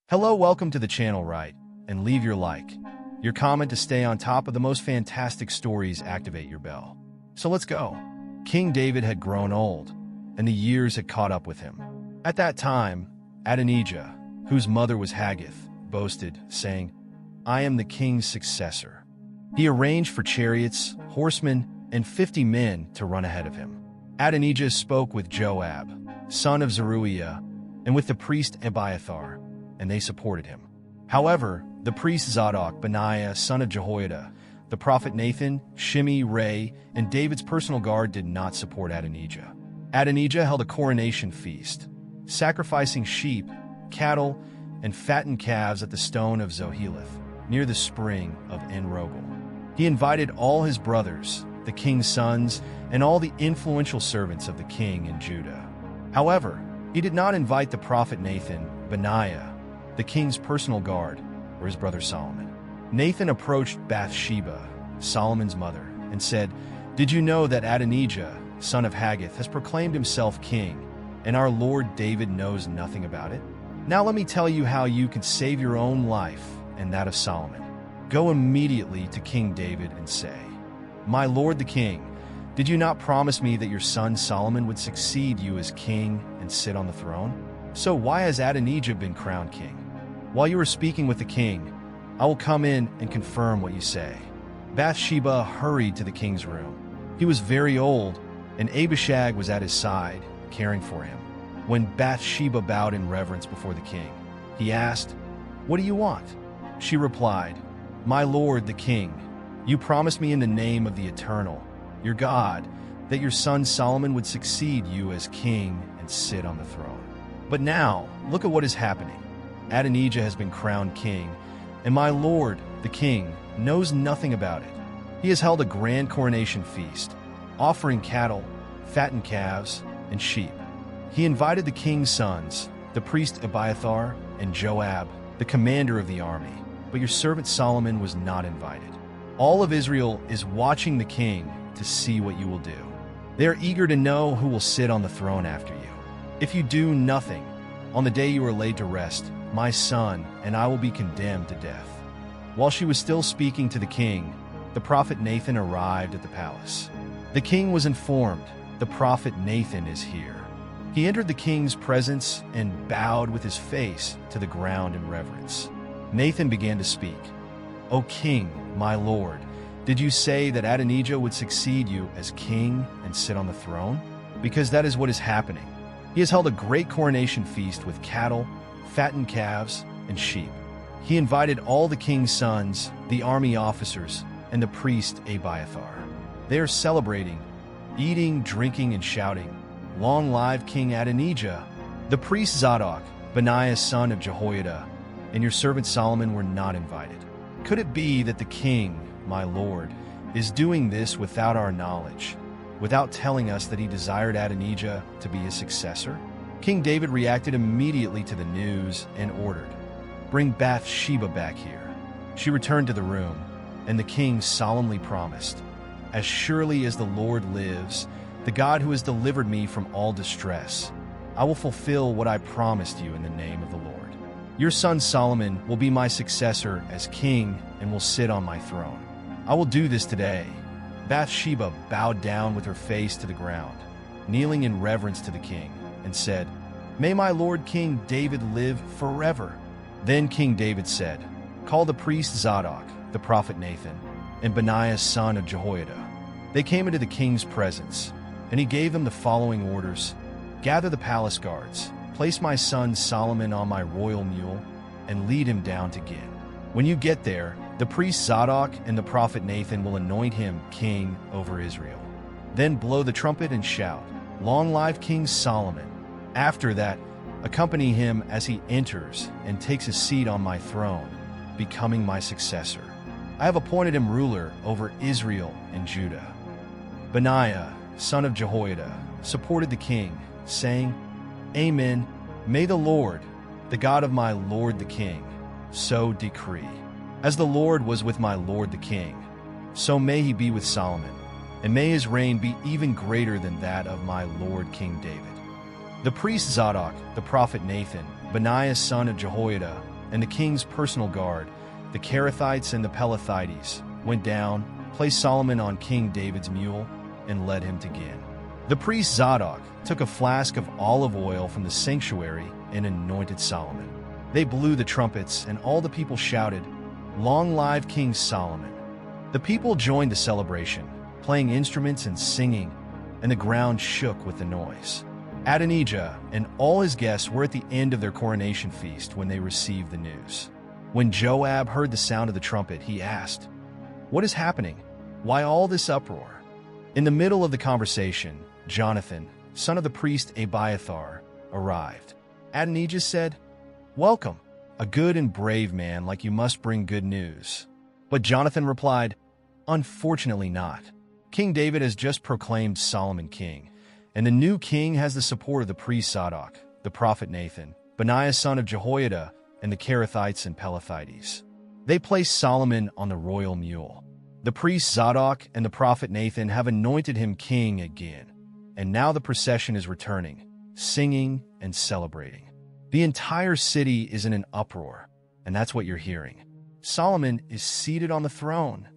Hello, welcome to the channel, and leave your like. Your comment to stay on top of the most fantastic stories, activate your bell. So let's go. King David had grown old, and the years had caught up with him. At that time, Adonijah, whose mother was Haggith, boasted, saying, "I am the king's successor." He arranged for chariots, horsemen, and 50 men to run ahead of him. Adonijah spoke with Joab, son of Zeruiah, and with the priest Abiathar, and they supported him. However, the priest Zadok, Benaiah, son of Jehoiada, the prophet Nathan, Shimei, Rei, and David's personal guard did not support Adonijah. Adonijah held a coronation feast, sacrificing sheep, cattle, and fattened calves at the stone of Zoheleth, near the spring of En-Rogel. He invited all his brothers, the king's sons, and all the influential servants of the king in Judah. However, he did not invite the prophet Nathan, Benaiah, the king's personal guard, or his brother Solomon. Nathan approached Bathsheba, Solomon's mother, and said, "Did you know that Adonijah, son of Haggith, has proclaimed himself king, and our Lord David knows nothing about it? Now let me tell you how you can save your own life and that of Solomon. Go immediately to King David and say, 'My lord the king, did you not promise me that your son Solomon would succeed you as king and sit on the throne? So why has Adonijah been crowned king? While you are speaking with the king, I will come in and confirm what you say.'" Bathsheba hurried to the king's room. He was very old, and Abishag was at his side, caring for him. When Bathsheba bowed in reverence before the king, he asked, "What do you want?" She replied, "My lord the king, you promised me in the name of the Eternal, your God, that your son Solomon would succeed you as king and sit on the throne. But now, look at what is happening. Adonijah has been crowned king, and my lord, the king, knows nothing about it. He has held a grand coronation feast, offering cattle, fattened calves, and sheep. He invited the king's sons, the priest Abiathar, and Joab, the commander of the army, but your servant Solomon was not invited. All of Israel is watching the king to see what you will do. They are eager to know who will sit on the throne after you. If you do nothing, on the day you are laid to rest, my son and I will be condemned to death." While she was still speaking to the king, the prophet Nathan arrived at the palace. The king was informed, "The prophet Nathan is here." He entered the king's presence and bowed with his face to the ground in reverence. Nathan began to speak. "O king, my lord, did you say that Adonijah would succeed you as king and sit on the throne? Because that is what is happening. He has held a great coronation feast with cattle, fattened calves, and sheep. He invited all the king's sons, the army officers, and the priest Abiathar. They are celebrating, eating, drinking, and shouting, 'Long live King Adonijah!' The priest Zadok, Benaiah son of Jehoiada, and your servant Solomon were not invited. Could it be that the king, my lord, is doing this without our knowledge, without telling us that he desired Adonijah to be his successor?" King David reacted immediately to the news and ordered, "Bring Bathsheba back here." She returned to the room, and the king solemnly promised, "As surely as the Lord lives, the God who has delivered me from all distress, I will fulfill what I promised you in the name of the Lord. Your son Solomon will be my successor as king and will sit on my throne. I will do this today." Bathsheba bowed down with her face to the ground, kneeling in reverence to the king, and said, "May my lord King David live forever." Then King David said, "Call the priest Zadok, the prophet Nathan, and Benaiah son of Jehoiada." They came into the king's presence, and he gave them the following orders: "Gather the palace guards, place my son Solomon on my royal mule, and lead him down to Gin. When you get there, the priest Zadok and the prophet Nathan will anoint him king over Israel. Then blow the trumpet and shout, 'Long live King Solomon!' After that, accompany him as he enters and takes his seat on my throne, becoming my successor. I have appointed him ruler over Israel and Judah." Benaiah, son of Jehoiada, supported the king, saying, "Amen. May the Lord, the God of my lord the king, so decree. As the Lord was with my lord the king, so may he be with Solomon, and may his reign be even greater than that of my lord King David." The priest Zadok, the prophet Nathan, Benaiah son of Jehoiada, and the king's personal guard, the Kerethites and the Pelethites, went down, placed Solomon on King David's mule, and led him to Gin. The priest Zadok took a flask of olive oil from the sanctuary and anointed Solomon. They blew the trumpets, and all the people shouted, "Long live King Solomon!" The people joined the celebration, playing instruments and singing, and the ground shook with the noise. Adonijah and all his guests were at the end of their coronation feast when they received the news. When Joab heard the sound of the trumpet, he asked, "What is happening? Why all this uproar?" In the middle of the conversation, Jonathan, son of the priest Abiathar, arrived. Adonijah said, "Welcome, a good and brave man like you must bring good news." But Jonathan replied, "Unfortunately not. King David has just proclaimed Solomon king, and the new king has the support of the priest Zadok, the prophet Nathan, Benaiah son of Jehoiada, and the Kerethites and Pelethites. They placed Solomon on the royal mule. The priest Zadok and the prophet Nathan have anointed him king again, and now the procession is returning, singing and celebrating. The entire city is in an uproar, and that's what you're hearing. Solomon is seated on the throne.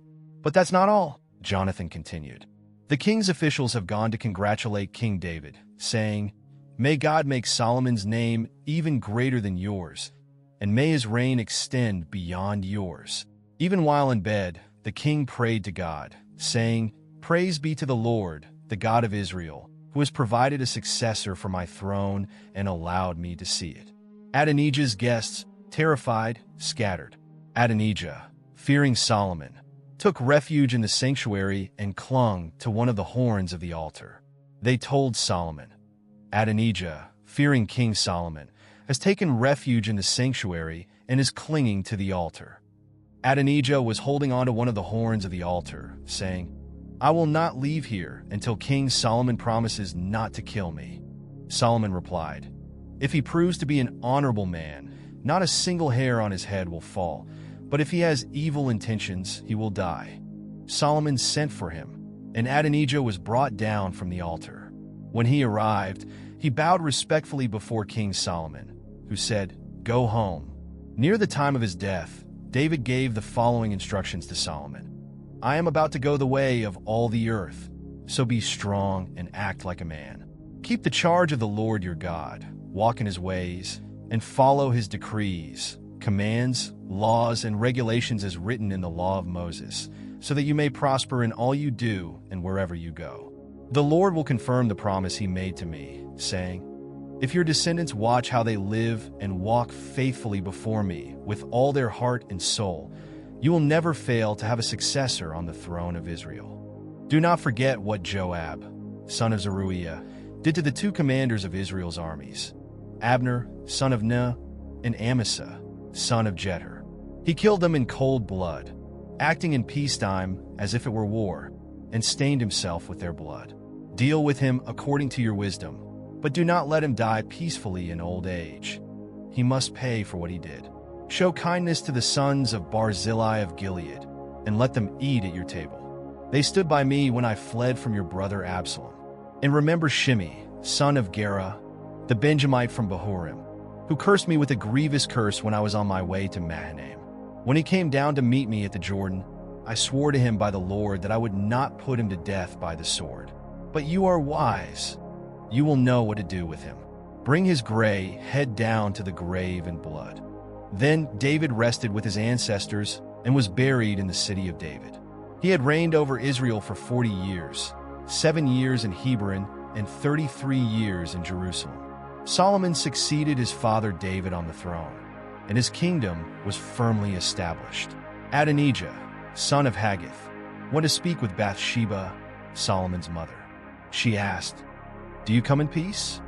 But that's not all," Jonathan continued. "The king's officials have gone to congratulate King David, saying, 'May God make Solomon's name even greater than yours, and may his reign extend beyond yours.'" Even while in bed, the king prayed to God, saying, "Praise be to the Lord, the God of Israel, who has provided a successor for my throne and allowed me to see it." Adonijah's guests, terrified, scattered. Adonijah, fearing Solomon, took refuge in the sanctuary and clung to one of the horns of the altar. They told Solomon, "Adonijah, fearing King Solomon, has taken refuge in the sanctuary and is clinging to the altar." Adonijah was holding onto one of the horns of the altar, saying, "I will not leave here until King Solomon promises not to kill me." Solomon replied, "If he proves to be an honorable man, not a single hair on his head will fall, but if he has evil intentions, he will die." Solomon sent for him, and Adonijah was brought down from the altar. When he arrived, he bowed respectfully before King Solomon, who said, "Go home." Near the time of his death, David gave the following instructions to Solomon: "I am about to go the way of all the earth, so be strong and act like a man. Keep the charge of the Lord your God, walk in his ways, and follow his decrees, commands, laws, and regulations as written in the law of Moses, so that you may prosper in all you do and wherever you go. The Lord will confirm the promise he made to me, saying, 'If your descendants watch how they live and walk faithfully before me with all their heart and soul, you will never fail to have a successor on the throne of Israel.' Do not forget what Joab, son of Zeruiah, did to the two commanders of Israel's armies, Abner, son of Ner, and Amasa, son of Jether. He killed them in cold blood, acting in peacetime as if it were war, and stained himself with their blood. Deal with him according to your wisdom, but do not let him die peacefully in old age. He must pay for what he did. Show kindness to the sons of Barzillai of Gilead, and let them eat at your table. They stood by me when I fled from your brother Absalom. And remember Shimei, son of Gera, the Benjamite from Bahurim, who cursed me with a grievous curse when I was on my way to Mahanaim. When he came down to meet me at the Jordan, I swore to him by the Lord that I would not put him to death by the sword. But you are wise. You will know what to do with him. Bring his gray head down to the grave in blood." Then David rested with his ancestors and was buried in the city of David. He had reigned over Israel for 40 years, 7 years in Hebron and 33 years in Jerusalem. Solomon succeeded his father David on the throne, and his kingdom was firmly established. Adonijah, son of Haggith, went to speak with Bathsheba, Solomon's mother. She asked, "Do you come in peace?"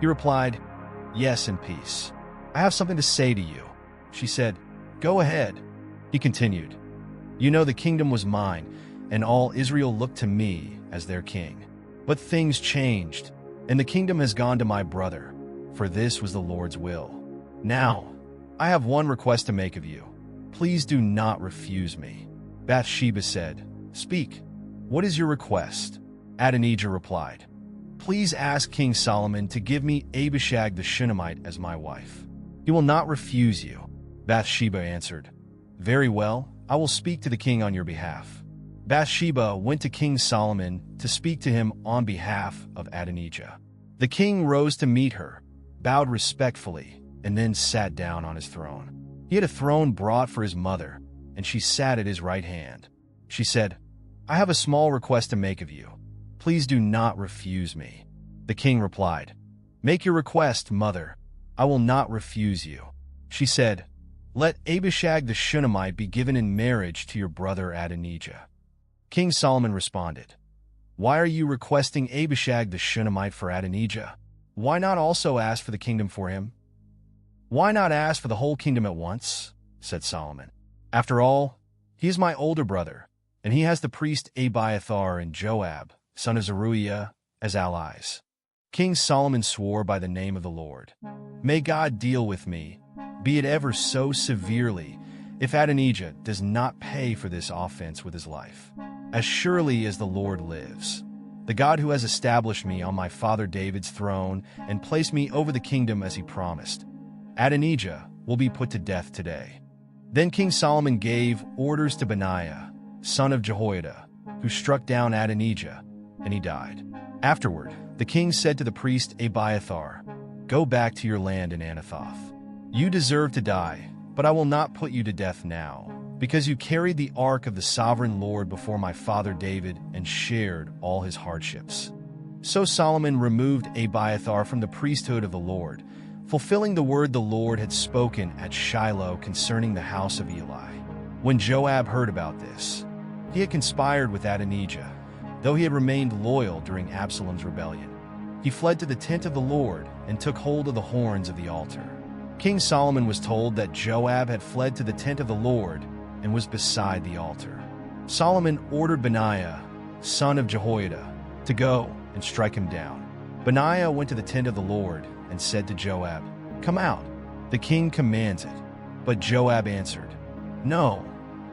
He replied, "Yes, in peace. I have something to say to you." She said, "Go ahead." He continued, "You know the kingdom was mine, and all Israel looked to me as their king. But things changed, and the kingdom has gone to my brother, for this was the Lord's will. Now, I have one request to make of you. Please do not refuse me." Bathsheba said, "Speak. What is your request?" Adonijah replied, "Please ask King Solomon to give me Abishag the Shunammite as my wife. He will not refuse you." Bathsheba answered, "Very well, I will speak to the king on your behalf." Bathsheba went to King Solomon to speak to him on behalf of Adonijah. The king rose to meet her, bowed respectfully, and then sat down on his throne. He had a throne brought for his mother, and she sat at his right hand. She said, "I have a small request to make of you. Please do not refuse me." The king replied, "Make your request, mother. I will not refuse you." She said, "Let Abishag the Shunammite be given in marriage to your brother Adonijah." King Solomon responded, "Why are you requesting Abishag the Shunammite for Adonijah? Why not also ask for the kingdom for him?" "Why not ask for the whole kingdom at once?" said Solomon. "After all, he is my older brother, and he has the priest Abiathar and Joab, son of Zeruiah, as allies." King Solomon swore by the name of the Lord, "May God deal with me, be it ever so severely, if Adonijah does not pay for this offense with his life. As surely as the Lord lives, the God who has established me on my father David's throne and placed me over the kingdom as he promised, Adonijah will be put to death today." Then King Solomon gave orders to Benaiah, son of Jehoiada, who struck down Adonijah, and he died. Afterward, the king said to the priest Abiathar, "Go back to your land in Anathoth. You deserve to die, but I will not put you to death now, because you carried the ark of the sovereign Lord before my father David and shared all his hardships." So Solomon removed Abiathar from the priesthood of the Lord, fulfilling the word the Lord had spoken at Shiloh concerning the house of Eli. When Joab heard about this, he had conspired with Adonijah, though he had remained loyal during Absalom's rebellion. He fled to the tent of the Lord and took hold of the horns of the altar. King Solomon was told that Joab had fled to the tent of the Lord and was beside the altar. Solomon ordered Benaiah, son of Jehoiada, to go and strike him down. Benaiah went to the tent of the Lord and said to Joab, "Come out, the king commands it." But Joab answered, "No,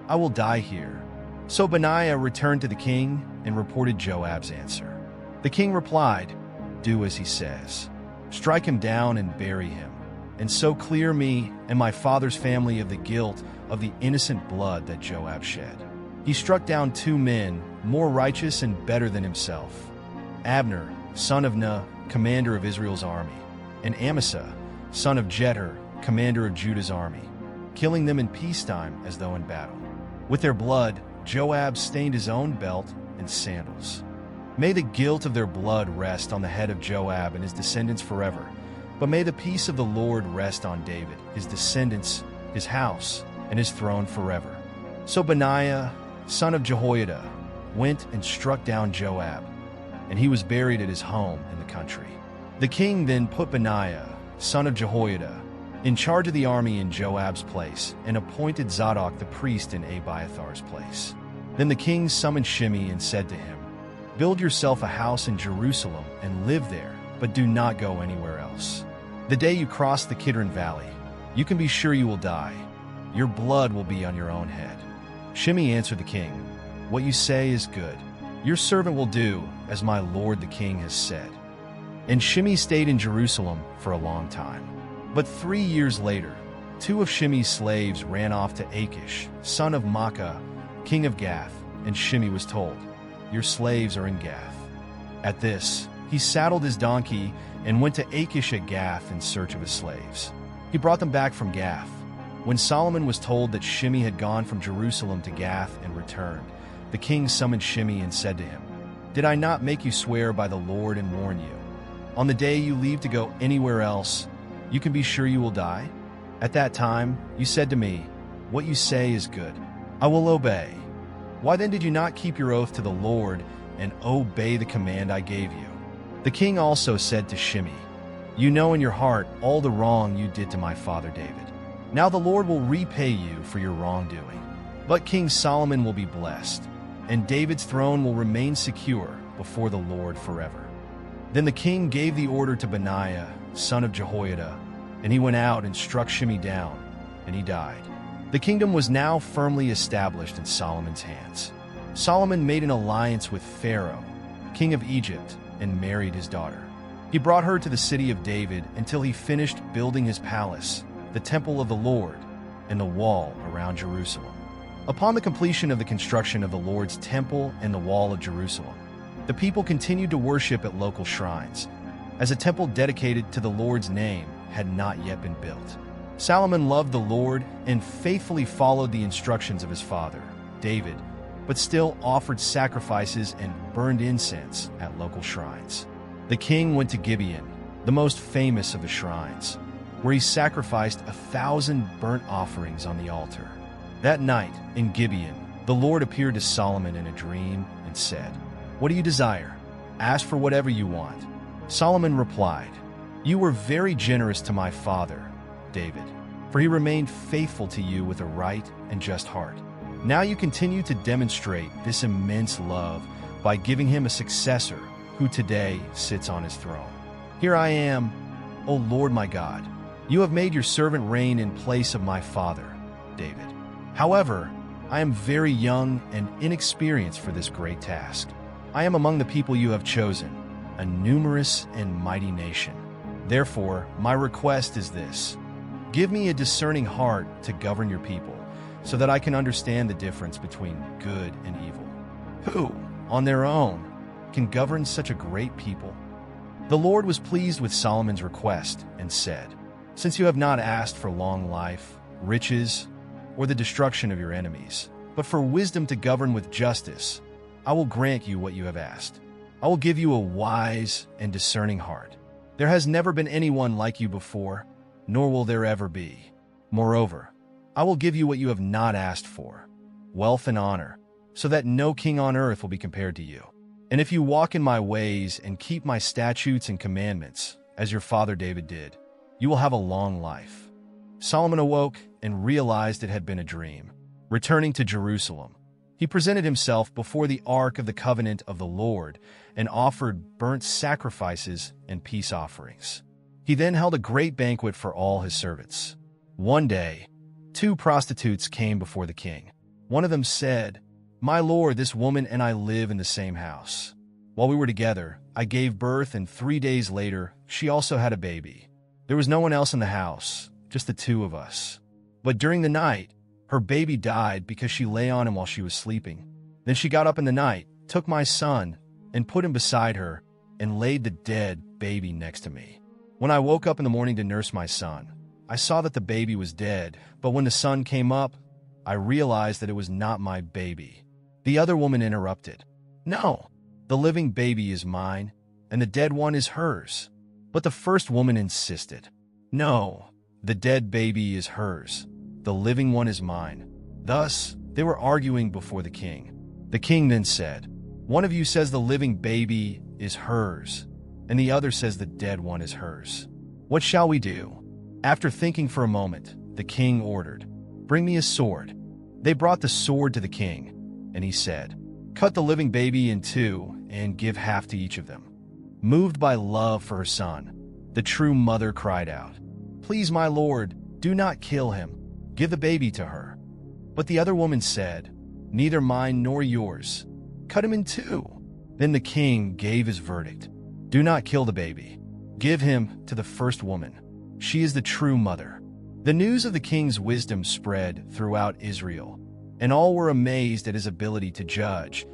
I will die here." So Benaiah returned to the king and reported Joab's answer. The king replied, "Do as he says. Strike him down and bury him, and so clear me and my father's family of the guilt of the innocent blood that Joab shed." He struck down 2 men more righteous and better than himself, Abner, son of Ner, commander of Israel's army, and Amasa, son of Jether, commander of Judah's army, killing them in peacetime as though in battle. With their blood, Joab stained his own belt and sandals. May the guilt of their blood rest on the head of Joab and his descendants forever, but may the peace of the Lord rest on David, his descendants, his house, and his throne forever. So Benaiah, son of Jehoiada, went and struck down Joab, and he was buried at his home in the country. The king then put Benaiah, son of Jehoiada, in charge of the army in Joab's place, and appointed Zadok the priest in Abiathar's place. Then the king summoned Shimei and said to him, "Build yourself a house in Jerusalem and live there, but do not go anywhere else. The day you cross the Kidron Valley, you can be sure you will die. Your blood will be on your own head." Shimei answered the king, "What you say is good. Your servant will do as my lord the king has said." And Shimei stayed in Jerusalem for a long time. But 3 years later, 2 of Shimei's slaves ran off to Achish, son of Maacah, king of Gath, and Shimei was told, "Your slaves are in Gath." At this, he saddled his donkey and went to Achish at Gath in search of his slaves. He brought them back from Gath. When Solomon was told that Shimei had gone from Jerusalem to Gath and returned, the king summoned Shimei and said to him, "Did I not make you swear by the Lord and warn you? On the day you leave to go anywhere else, you can be sure you will die? At that time, you said to me, 'What you say is good. I will obey.' Why then did you not keep your oath to the Lord and obey the command I gave you?" The king also said to Shimei, "You know in your heart all the wrong you did to my father David. Now the Lord will repay you for your wrongdoing. But King Solomon will be blessed, and David's throne will remain secure before the Lord forever." Then the king gave the order to Benaiah, son of Jehoiada, and he went out and struck Shimei down, and he died. The kingdom was now firmly established in Solomon's hands. Solomon made an alliance with Pharaoh, king of Egypt, and married his daughter. He brought her to the city of David until he finished building his palace, the temple of the Lord, and the wall around Jerusalem. Upon the completion of the construction of the Lord's temple and the wall of Jerusalem, the people continued to worship at local shrines, as a temple dedicated to the Lord's name had not yet been built. Solomon loved the Lord and faithfully followed the instructions of his father, David, but still offered sacrifices and burned incense at local shrines. The king went to Gibeon, the most famous of the shrines, where he sacrificed 1,000 burnt offerings on the altar. That night, in Gibeon, the Lord appeared to Solomon in a dream and said, "What do you desire? Ask for whatever you want." Solomon replied, "You were very generous to my father, David, for he remained faithful to you with a right and just heart. Now you continue to demonstrate this immense love by giving him a successor who today sits on his throne. Here I am, O Lord my God. You have made your servant reign in place of my father, David. However, I am very young and inexperienced for this great task. I am among the people you have chosen, a numerous and mighty nation. Therefore, my request is this: give me a discerning heart to govern your people, so that I can understand the difference between good and evil. Who, on their own, can govern such a great people?" The Lord was pleased with Solomon's request and said, "Since you have not asked for long life, riches, or the destruction of your enemies, but for wisdom to govern with justice, I will grant you what you have asked. I will give you a wise and discerning heart. There has never been anyone like you before, nor will there ever be. Moreover, I will give you what you have not asked for, wealth and honor, so that no king on earth will be compared to you. And if you walk in my ways and keep my statutes and commandments, as your father David did, you will have a long life." Solomon awoke and realized it had been a dream. Returning to Jerusalem, he presented himself before the Ark of the Covenant of the Lord and offered burnt sacrifices and peace offerings. He then held a great banquet for all his servants. One day, 2 prostitutes came before the king. One of them said, "My lord, this woman and I live in the same house. While we were together, I gave birth, and 3 days later, she also had a baby. There was no one else in the house, just the 2 of us. But during the night, her baby died because she lay on him while she was sleeping. Then she got up in the night, took my son, and put him beside her, and laid the dead baby next to me. When I woke up in the morning to nurse my son, I saw that the baby was dead, but when the sun came up, I realized that it was not my baby." The other woman interrupted, "No, the living baby is mine, and the dead one is hers." But the first woman insisted, "No, the dead baby is hers. The living one is mine." Thus, they were arguing before the king. The king then said, "One of you says the living baby is hers, and the other says the dead one is hers. What shall we do?" After thinking for a moment, the king ordered, "Bring me a sword." They brought the sword to the king, and he said, "Cut the living baby in 2 and give half to each of them." Moved by love for her son, the true mother cried out, "Please, my lord, do not kill him. Give the baby to her." But the other woman said, "Neither mine nor yours. Cut him in 2. Then the king gave his verdict, "Do not kill the baby. Give him to the first woman. She is the true mother." The news of the king's wisdom spread throughout Israel, and all were amazed at his ability to judge,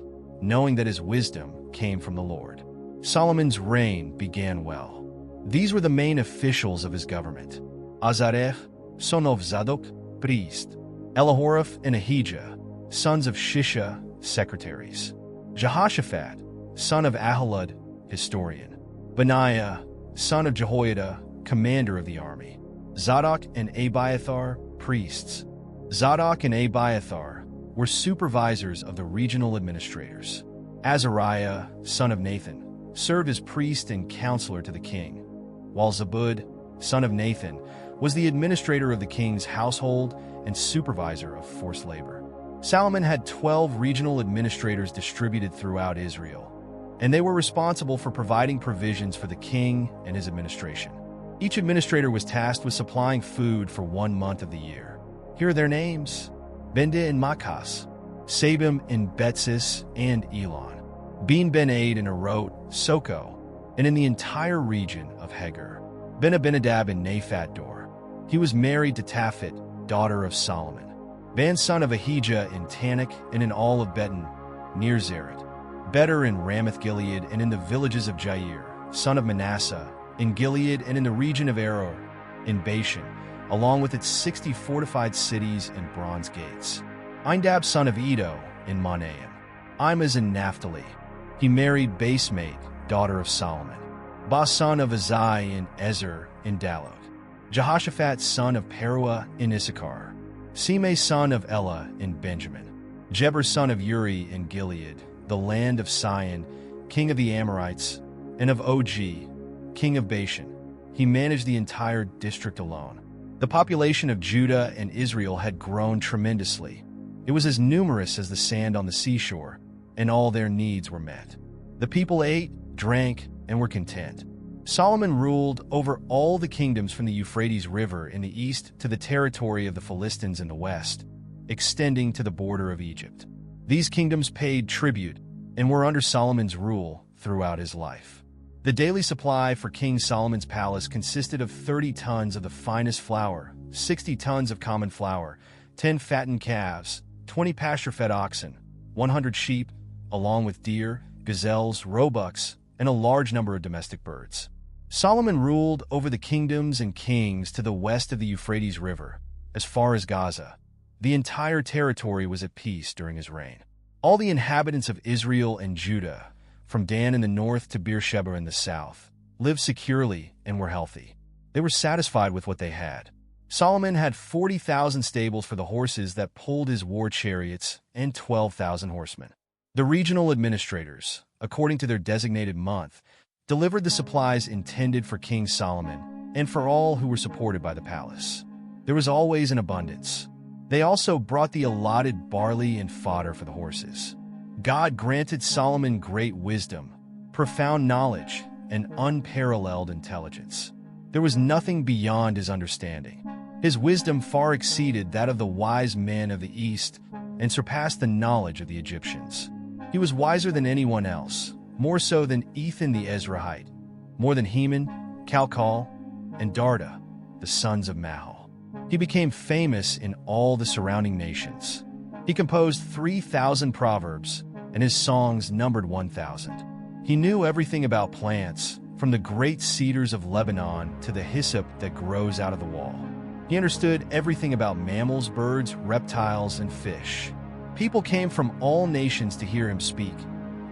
knowing that his wisdom came from the Lord. Solomon's reign began well. These were the main officials of his government: Azareh, son of Zadok, priest; Elihoreph and Ahijah, sons of Shisha, secretaries; Jehoshaphat, son of Ahilud, historian; Benaiah, son of Jehoiada, commander of the army; Zadok and Abiathar, priests. Zadok and Abiathar were supervisors of the regional administrators. Azariah, son of Nathan, served as priest and counselor to the king, while Zabud, son of Nathan, was the administrator of the king's household and supervisor of forced labor. Solomon had 12 regional administrators distributed throughout Israel, and they were responsible for providing provisions for the king and his administration. Each administrator was tasked with supplying food for 1 month of the year. Here are their names: Bendah and Makas, Sabim and Betsis and Elon, Bean Ben-Aid and Erot, Soko, and in the entire region of Heger, Benadab and Naphat Dor. He was married to Taphet, daughter of Solomon. Ban, son of Ahijah in Tanakh and in all of Betan, near Zered. Better in Ramoth-Gilead and in the villages of Jair, son of Manasseh, in Gilead and in the region of Aror, in Bashan, along with its 60 fortified cities and bronze gates. Indab, son of Edo, in Manaim. Imaz in Naphtali. He married Basemate, daughter of Solomon. Ba, son of Azai in Ezer, in Dalot. Jehoshaphat, son of Peruah, in Issachar. Simei, son of Elah, in Benjamin. Jeber, son of Uri, in Gilead, the land of Sion, king of the Amorites, and of Og, king of Bashan. He managed the entire district alone. The population of Judah and Israel had grown tremendously. It was as numerous as the sand on the seashore, and all their needs were met. The people ate, drank, and were content. Solomon ruled over all the kingdoms from the Euphrates River in the east to the territory of the Philistines in the west, extending to the border of Egypt. These kingdoms paid tribute and were under Solomon's rule throughout his life. The daily supply for King Solomon's palace consisted of 30 tons of the finest flour, 60 tons of common flour, 10 fattened calves, 20 pasture-fed oxen, 100 sheep, along with deer, gazelles, roebucks, and a large number of domestic birds. Solomon ruled over the kingdoms and kings to the west of the Euphrates River, as far as Gaza. The entire territory was at peace during his reign. All the inhabitants of Israel and Judah, from Dan in the north to Beersheba in the south, lived securely and were healthy. They were satisfied with what they had. Solomon had 40,000 stables for the horses that pulled his war chariots and 12,000 horsemen. The regional administrators, according to their designated month, delivered the supplies intended for King Solomon and for all who were supported by the palace. There was always an abundance. They also brought the allotted barley and fodder for the horses. God granted Solomon great wisdom, profound knowledge, and unparalleled intelligence. There was nothing beyond his understanding. His wisdom far exceeded that of the wise men of the East and surpassed the knowledge of the Egyptians. He was wiser than anyone else, more so than Ethan the Ezrahite, more than Heman, Calcol, and Darda, the sons of Mahol. He became famous in all the surrounding nations. He composed 3,000 proverbs, and his songs numbered 1,000. He knew everything about plants, from the great cedars of Lebanon to the hyssop that grows out of the wall. He understood everything about mammals, birds, reptiles, and fish. People came from all nations to hear him speak,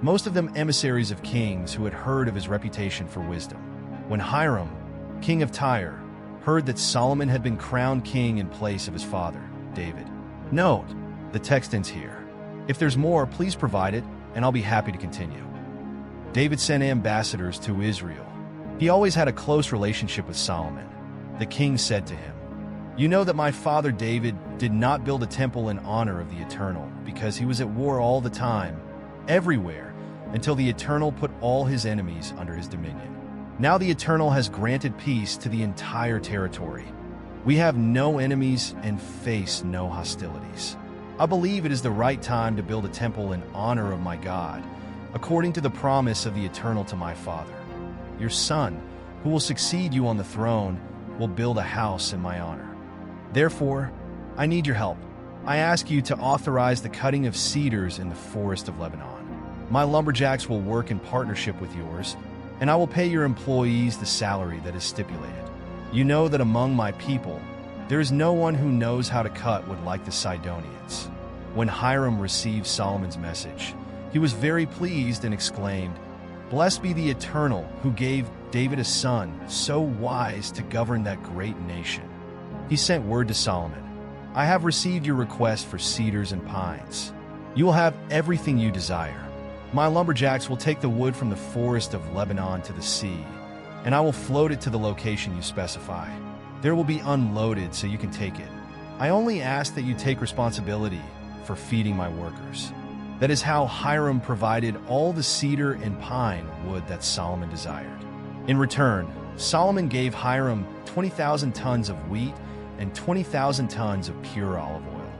most of them emissaries of kings who had heard of his reputation for wisdom. When Hiram, king of Tyre, heard that Solomon had been crowned king in place of his father, David. Note, the text ends here. If there's more, please provide it, and I'll be happy to continue. David sent ambassadors to Israel. He always had a close relationship with Solomon. The king said to him, "You know that my father David did not build a temple in honor of the Eternal, because he was at war all the time, everywhere, until the Eternal put all his enemies under his dominion. Now the Eternal has granted peace to the entire territory. We have no enemies and face no hostilities. I believe it is the right time to build a temple in honor of my God, according to the promise of the Eternal to my father. Your son, who will succeed you on the throne, will build a house in my honor. Therefore, I need your help. I ask you to authorize the cutting of cedars in the forest of Lebanon. My lumberjacks will work in partnership with yours, and I will pay your employees the salary that is stipulated. You know that among my people, there is no one who knows how to cut wood like the Sidonians." When Hiram received Solomon's message, he was very pleased and exclaimed, "Blessed be the Eternal, who gave David a son so wise to govern that great nation." He sent word to Solomon, "I have received your request for cedars and pines. You will have everything you desire. My lumberjacks will take the wood from the forest of Lebanon to the sea, and I will float it to the location you specify. There will be unloaded so you can take it. I only ask that you take responsibility for feeding my workers." That is how Hiram provided all the cedar and pine wood that Solomon desired. In return, Solomon gave Hiram 20,000 tons of wheat and 20,000 tons of pure olive oil.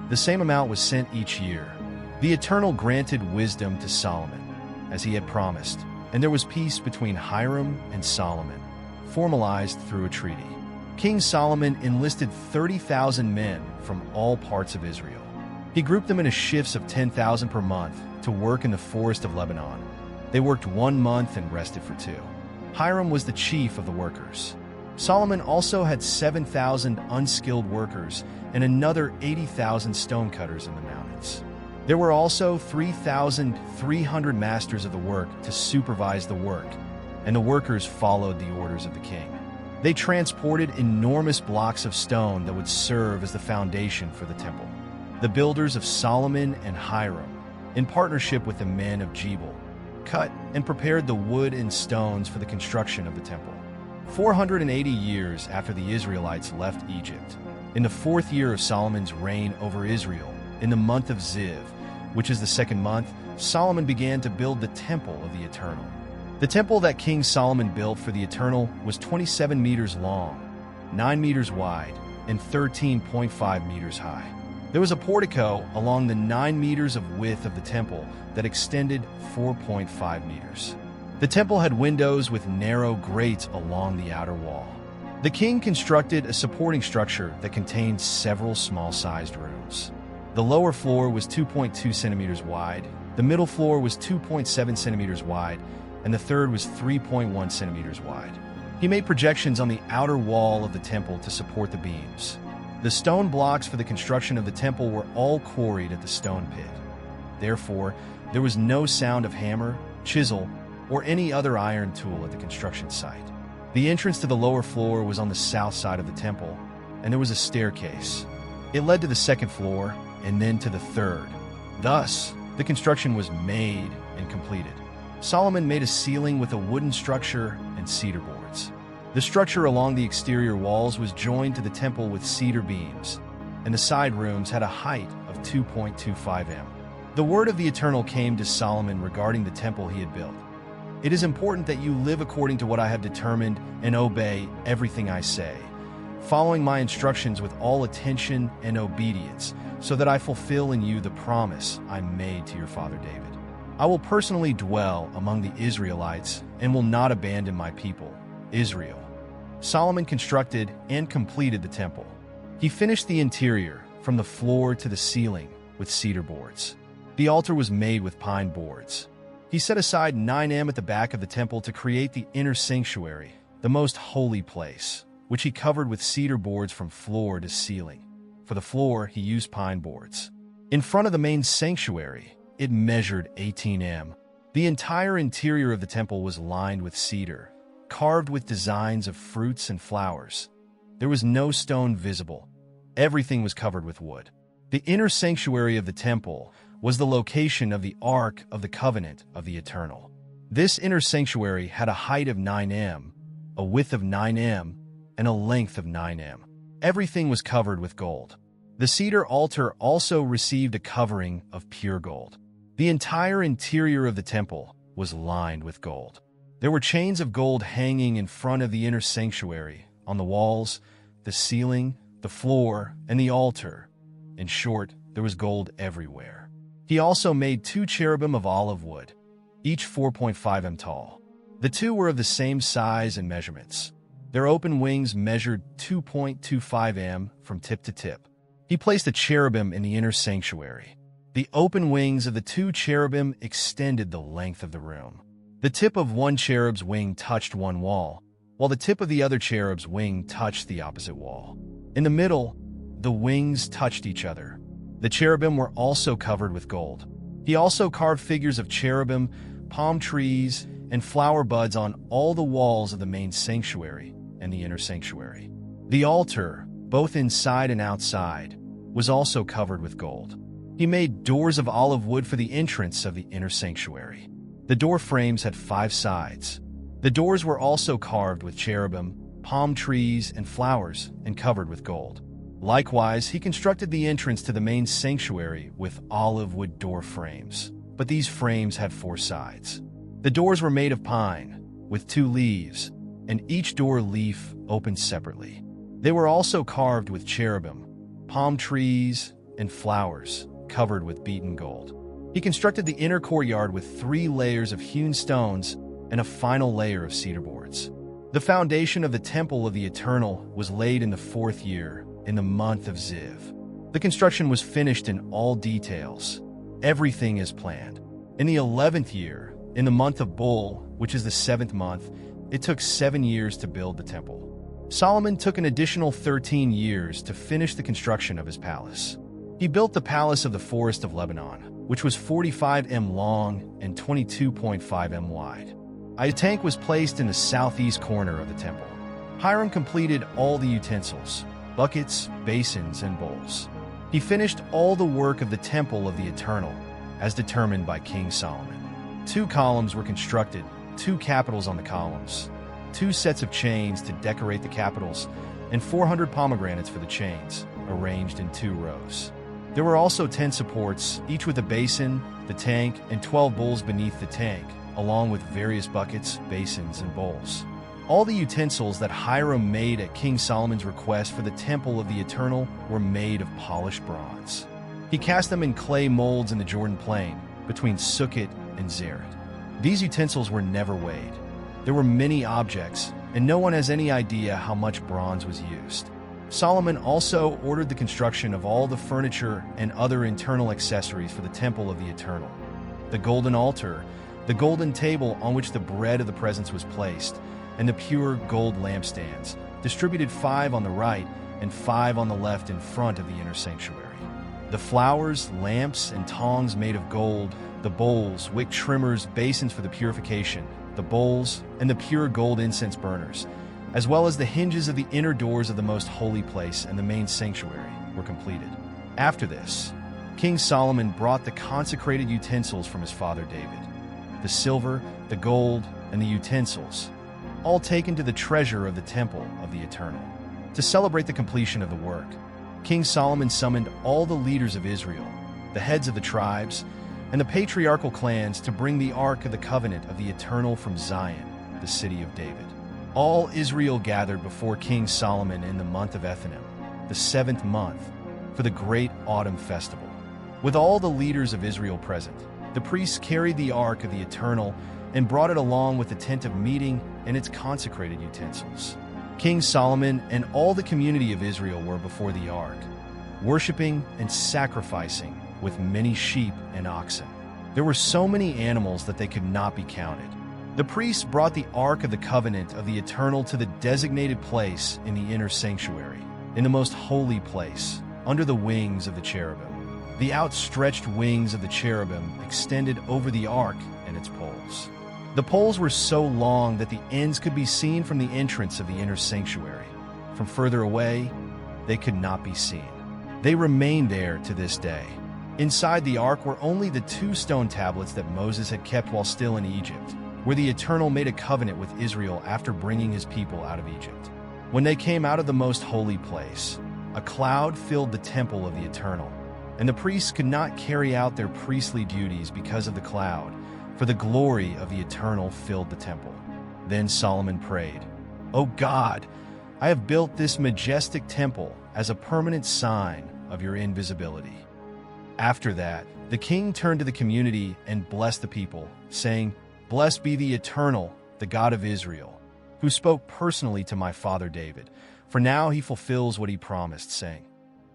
The same amount was sent each year. The Eternal granted wisdom to Solomon, as he had promised, and there was peace between Hiram and Solomon, formalized through a treaty. King Solomon enlisted 30,000 men from all parts of Israel. He grouped them into shifts of 10,000 per month to work in the forest of Lebanon. They worked 1 month and rested for 2. Hiram was the chief of the workers. Solomon also had 7,000 unskilled workers and another 80,000 stonecutters in the mountains. There were also 3,300 masters of the work to supervise the work, and the workers followed the orders of the king. They transported enormous blocks of stone that would serve as the foundation for the temple. The builders of Solomon and Hiram, in partnership with the men of Jebel, cut and prepared the wood and stones for the construction of the temple. 480 years after the Israelites left Egypt, in the 4th year of Solomon's reign over Israel, in the month of Ziv, which is the 2nd month, Solomon began to build the temple of the Eternal. The temple that King Solomon built for the Eternal was 27 meters long, 9 meters wide, and 13.5 meters high. There was a portico along the 9 meters of width of the temple that extended 4.5 meters. The temple had windows with narrow grates along the outer wall. The king constructed a supporting structure that contained several small-sized rooms. The lower floor was 2.2 centimeters wide, the middle floor was 2.7 centimeters wide, and the third was 3.1 centimeters wide. He made projections on the outer wall of the temple to support the beams. The stone blocks for the construction of the temple were all quarried at the stone pit. Therefore, there was no sound of hammer, chisel, or any other iron tool at the construction site. The entrance to the lower floor was on the south side of the temple, and there was a staircase. It led to the 2nd floor and then to the 3rd. Thus, the construction was made and completed. Solomon made a ceiling with a wooden structure and cedar boards. The structure along the exterior walls was joined to the temple with cedar beams, and the side rooms had a height of 2.25 m. The word of the Eternal came to Solomon regarding the temple he had built. It is important that you live according to what I have determined and obey everything I say, following my instructions with all attention and obedience, so that I fulfill in you the promise I made to your father David. I will personally dwell among the Israelites and will not abandon my people, Israel. Solomon constructed and completed the temple. He finished the interior, from the floor to the ceiling, with cedar boards. The altar was made with pine boards. He set aside 9 m at the back of the temple to create the inner sanctuary, the most holy place, which he covered with cedar boards from floor to ceiling. For the floor, he used pine boards. In front of the main sanctuary, it measured 18 m. The entire interior of the temple was lined with cedar, carved with designs of fruits and flowers. There was no stone visible. Everything was covered with wood. The inner sanctuary of the temple was the location of the Ark of the Covenant of the Eternal. This inner sanctuary had a height of 9 m, a width of 9 m, and a length of 9 m. Everything was covered with gold. The cedar altar also received a covering of pure gold. The entire interior of the temple was lined with gold. There were chains of gold hanging in front of the inner sanctuary, on the walls, the ceiling, the floor, and the altar. In short, there was gold everywhere. He also made 2 cherubim of olive wood, each 4.5 m tall. The 2 were of the same size and measurements. Their open wings measured 2.25 m from tip to tip. He placed a cherubim in the inner sanctuary. The open wings of the 2 cherubim extended the length of the room. The tip of one cherub's wing touched one wall, while the tip of the other cherub's wing touched the opposite wall. In the middle, the wings touched each other. The cherubim were also covered with gold. He also carved figures of cherubim, palm trees, and flower buds on all the walls of the main sanctuary and the inner sanctuary. The altar, both inside and outside, was also covered with gold. He made doors of olive wood for the entrance of the inner sanctuary. The door frames had 5 sides. The doors were also carved with cherubim, palm trees, and flowers, and covered with gold. Likewise, he constructed the entrance to the main sanctuary with olive wood door frames, but these frames had 4 sides. The doors were made of pine, with 2 leaves, and each door leaf opened separately. They were also carved with cherubim, palm trees, and flowers, covered with beaten gold. He constructed the inner courtyard with 3 layers of hewn stones and a final layer of cedar boards. The foundation of the Temple of the Eternal was laid in the 4th year, in the month of Ziv. The construction was finished in all details. Everything is planned. In the 11th year, in the month of Bul, which is the 7th month, it took 7 years to build the temple. Solomon took an additional 13 years to finish the construction of his palace. He built the Palace of the Forest of Lebanon, which was 45 m long and 22.5 m wide. A tank was placed in the southeast corner of the temple. Hiram completed all the utensils, buckets, basins, and bowls. He finished all the work of the Temple of the Eternal, as determined by King Solomon. 2 columns were constructed, 2 capitals on the columns, 2 sets of chains to decorate the capitals, and 400 pomegranates for the chains, arranged in 2 rows. There were also 10 supports, each with a basin, the tank, and 12 bowls beneath the tank, along with various buckets, basins, and bowls. All the utensils that Hiram made at King Solomon's request for the Temple of the Eternal were made of polished bronze. He cast them in clay molds in the Jordan Plain, between Sukkot and Zerah. These utensils were never weighed. There were many objects, and no one has any idea how much bronze was used. Solomon also ordered the construction of all the furniture and other internal accessories for the Temple of the Eternal. The golden altar, the golden table on which the bread of the presence was placed, and the pure gold lampstands, distributed 5 on the right and 5 on the left in front of the inner sanctuary. The flowers, lamps, and tongs made of gold, the bowls, wick trimmers, basins for the purification, the bowls, and the pure gold incense burners, as well as the hinges of the inner doors of the most holy place and the main sanctuary, were completed. After this, King Solomon brought the consecrated utensils from his father David, the silver, the gold, and the utensils, all taken to the treasure of the Temple of the Eternal. To celebrate the completion of the work, King Solomon summoned all the leaders of Israel, the heads of the tribes, and the patriarchal clans to bring the Ark of the Covenant of the Eternal from Zion, the city of David. All Israel gathered before King Solomon in the month of Ethanim, the 7th month, for the great autumn festival. With all the leaders of Israel present, the priests carried the Ark of the Eternal and brought it along with the tent of meeting and its consecrated utensils. King Solomon and all the community of Israel were before the ark, worshiping and sacrificing with many sheep and oxen. There were so many animals that they could not be counted. The priests brought the Ark of the Covenant of the Eternal to the designated place in the inner sanctuary, in the most holy place, under the wings of the cherubim. The outstretched wings of the cherubim extended over the ark and its poles. The poles were so long that the ends could be seen from the entrance of the inner sanctuary. From further away, they could not be seen. They remain there to this day. Inside the ark were only the 2 stone tablets that Moses had kept while still in Egypt, where the Eternal made a covenant with Israel after bringing his people out of Egypt. When they came out of the most holy place, a cloud filled the temple of the Eternal, and the priests could not carry out their priestly duties because of the cloud, for the glory of the Eternal filled the temple. Then Solomon prayed, "O God, I have built this majestic temple as a permanent sign of your invisibility." After that, the king turned to the community and blessed the people, saying, "Blessed be the Eternal, the God of Israel, who spoke personally to my father David, for now he fulfills what he promised, saying,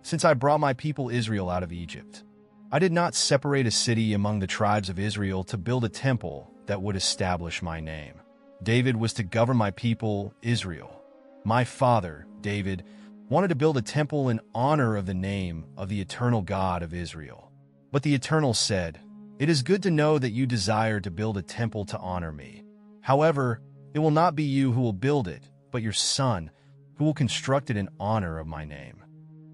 'Since I brought my people Israel out of Egypt, I did not separate a city among the tribes of Israel to build a temple that would establish my name. David was to govern my people, Israel. My father, David, wanted to build a temple in honor of the name of the eternal God of Israel. But the Eternal said, "It is good to know that you desire to build a temple to honor me. However, it will not be you who will build it, but your son, who will construct it in honor of my name."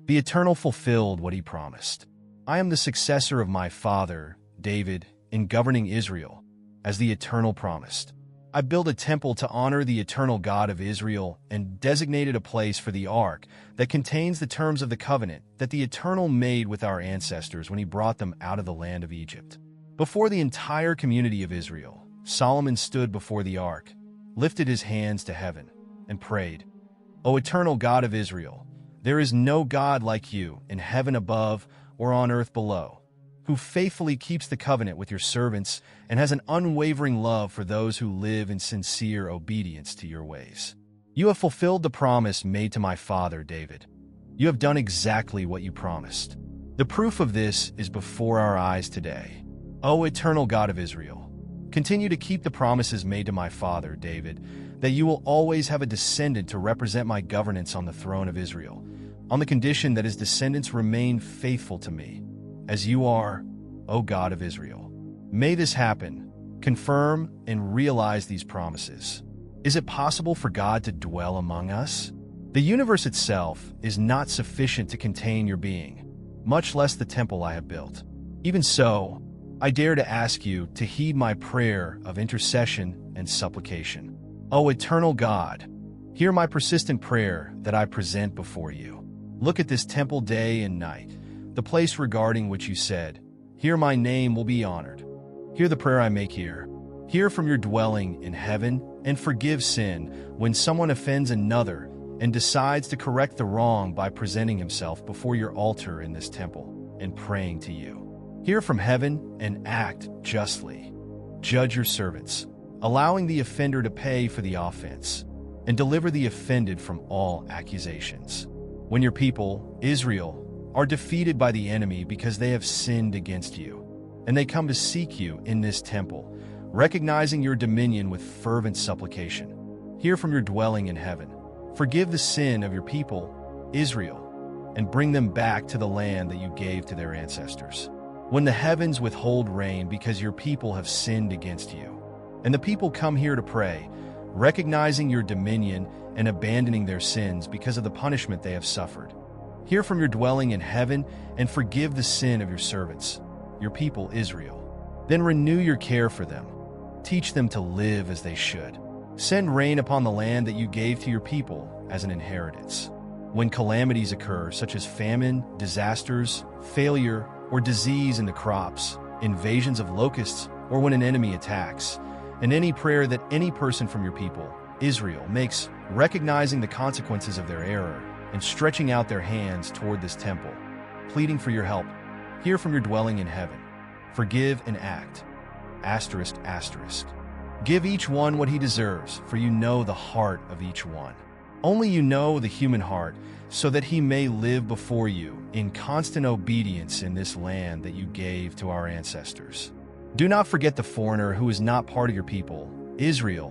The Eternal fulfilled what he promised. I am the successor of my father, David, in governing Israel, as the Eternal promised. I built a temple to honor the eternal God of Israel and designated a place for the ark that contains the terms of the covenant that the Eternal made with our ancestors when he brought them out of the land of Egypt. Before the entire community of Israel, Solomon stood before the ark, lifted his hands to heaven, and prayed, "O eternal God of Israel, there is no God like you in heaven above or on earth below. who faithfully keeps the covenant with your servants and has an unwavering love for those who live in sincere obedience to your ways. You have fulfilled the promise made to my father David. You have done exactly what you promised. The proof of this is before our eyes today. O eternal God of Israel, continue to keep the promises made to my father David, that you will always have a descendant to represent my governance on the throne of Israel, on the condition that his descendants remain faithful to me, as you are, O God of Israel. May this happen. Confirm and realize these promises. Is it possible for God to dwell among us? The universe itself is not sufficient to contain your being, much less the temple I have built. Even so, I dare to ask you to heed my prayer of intercession and supplication. O eternal God, hear my persistent prayer that I present before you. Look at this temple day and night, the place regarding which you said, here my name will be honored. Hear the prayer I make here. Hear from your dwelling in heaven and forgive sin when someone offends another and decides to correct the wrong by presenting himself before your altar in this temple and praying to you. Hear from heaven and act justly. Judge your servants, allowing the offender to pay for the offense, and deliver the offended from all accusations. When your people, Israel, are defeated by the enemy because they have sinned against you, and they come to seek you in this temple, recognizing your dominion with fervent supplication, hear from your dwelling in heaven. Forgive the sin of your people, Israel, and bring them back to the land that you gave to their ancestors. When the heavens withhold rain because your people have sinned against you, and the people come here to pray, recognizing your dominion and abandoning their sins because of the punishment they have suffered, hear from your dwelling in heaven and forgive the sin of your servants, your people Israel. Then renew your care for them. Teach them to live as they should. Send rain upon the land that you gave to your people as an inheritance. When calamities occur, such as famine, disasters, failure, or disease in the crops, invasions of locusts, or when an enemy attacks, and any prayer that any person from your people, Israel, makes, recognizing the consequences of their error and stretching out their hands toward this temple, pleading for your help, hear from your dwelling in heaven. Forgive and act. Asterisk, asterisk. Give each one what he deserves, for you know the heart of each one. Only you know the human heart, so that he may live before you in constant obedience in this land that you gave to our ancestors. Do not forget the foreigner who is not part of your people, Israel,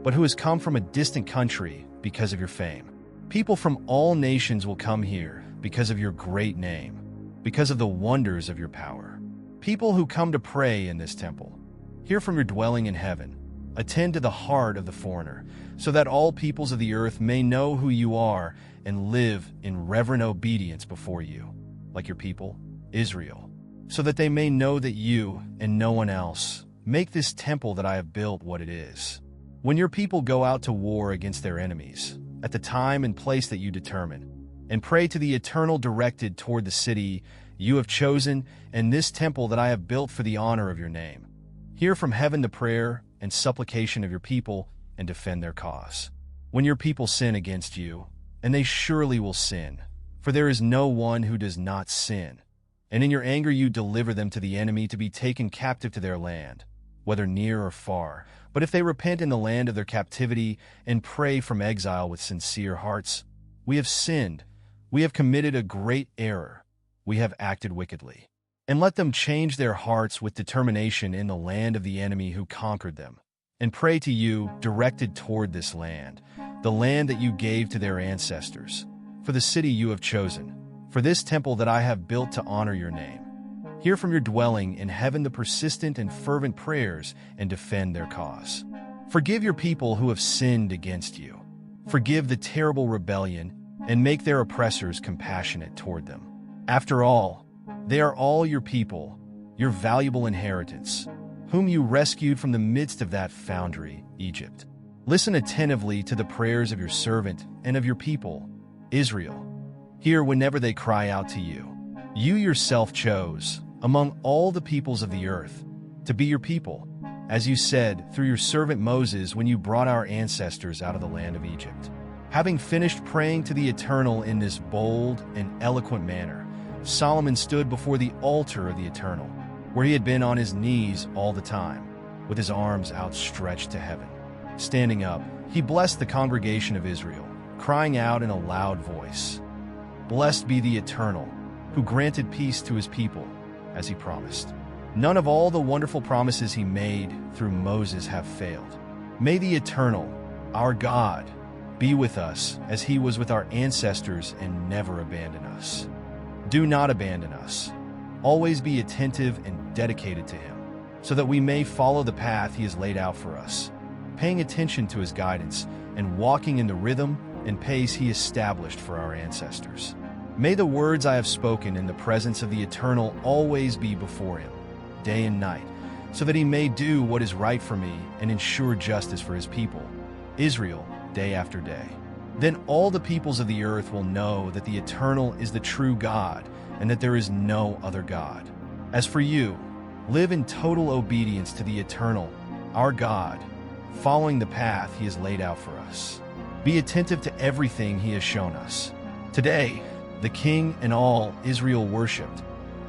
but who has come from a distant country because of your fame. People from all nations will come here because of your great name, because of the wonders of your power. People who come to pray in this temple, hear from your dwelling in heaven. Attend to the heart of the foreigner, so that all peoples of the earth may know who you are and live in reverent obedience before you, like your people, Israel, so that they may know that you and no one else make this temple that I have built what it is. When your people go out to war against their enemies, at the time and place that you determine, and pray to the eternal directed toward the city you have chosen and this temple that I have built for the honor of your name, hear from heaven the prayer and supplication of your people and defend their cause. When your people sin against you, and they surely will sin, for there is no one who does not sin, and in your anger you deliver them to the enemy to be taken captive to their land, whether near or far. But if they repent in the land of their captivity and pray from exile with sincere hearts, we have sinned, we have committed a great error, we have acted wickedly. And let them change their hearts with determination in the land of the enemy who conquered them, and pray to you directed toward this land, the land that you gave to their ancestors, for the city you have chosen, for this temple that I have built to honor your name. Hear from your dwelling in heaven the persistent and fervent prayers and defend their cause. Forgive your people who have sinned against you. Forgive the terrible rebellion and make their oppressors compassionate toward them. After all, they are all your people, your valuable inheritance, whom you rescued from the midst of that foundry, Egypt. Listen attentively to the prayers of your servant and of your people, Israel. Hear whenever they cry out to you. You yourself chose, among all the peoples of the earth, to be your people, as you said through your servant Moses when you brought our ancestors out of the land of Egypt. Having finished praying to the Eternal in this bold and eloquent manner, Solomon stood before the altar of the Eternal, where he had been on his knees all the time, with his arms outstretched to heaven. Standing up, he blessed the congregation of Israel, crying out in a loud voice, "Blessed be the Eternal, who granted peace to his people, as he promised. None of all the wonderful promises he made through Moses have failed. May the Eternal, our God, be with us as he was with our ancestors and never abandon us. Do not abandon us. Always be attentive and dedicated to him, so that we may follow the path he has laid out for us, paying attention to his guidance and walking in the rhythm and pace he established for our ancestors. May the words I have spoken in the presence of the Eternal always be before him, day and night, so that he may do what is right for me and ensure justice for his people, Israel, day after day. Then all the peoples of the earth will know that the Eternal is the true God and that there is no other God. As for you, live in total obedience to the Eternal, our God, following the path he has laid out for us. Be attentive to everything he has shown us. Today, the king and all Israel worshipped,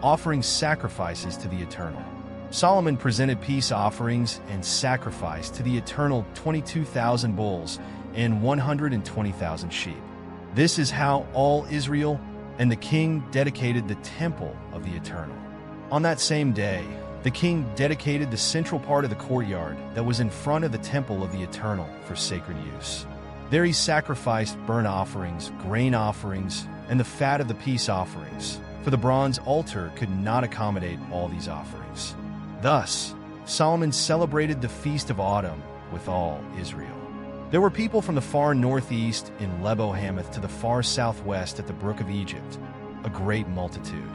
offering sacrifices to the Eternal. Solomon presented peace offerings and sacrifice to the Eternal 22,000 bulls and 120,000 sheep. This is how all Israel and the king dedicated the temple of the Eternal. On that same day, the king dedicated the central part of the courtyard that was in front of the temple of the Eternal for sacred use. There he sacrificed burnt offerings, grain offerings, and the fat of the peace offerings, for the bronze altar could not accommodate all these offerings. Thus, Solomon celebrated the Feast of Autumn with all Israel. There were people from the far northeast in Lebo-Hamath to the far southwest at the brook of Egypt, a great multitude.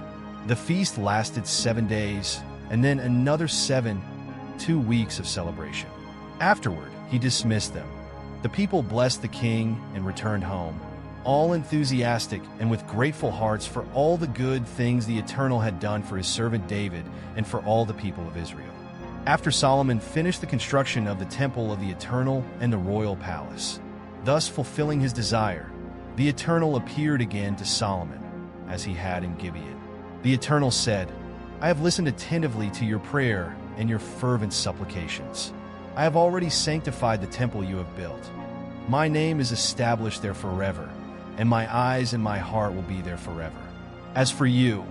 The feast lasted 7 days, and then another 2 weeks of celebration. Afterward, he dismissed them. The people blessed the king and returned home, all enthusiastic and with grateful hearts for all the good things the Eternal had done for his servant David and for all the people of Israel. After Solomon finished the construction of the temple of the Eternal and the royal palace, thus fulfilling his desire, the Eternal appeared again to Solomon, as he had in Gibeon. The Eternal said, "I have listened attentively to your prayer and your fervent supplications. I have already sanctified the temple you have built. My name is established there forever, and my eyes and my heart will be there forever. As for you,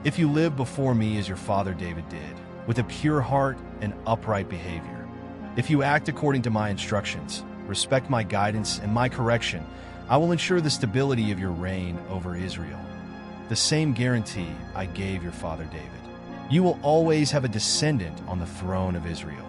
if you live before me as your father David did, with a pure heart and upright behavior, if you act according to my instructions, respect my guidance and my correction, I will ensure the stability of your reign over Israel. The same guarantee I gave your father David. You will always have a descendant on the throne of Israel.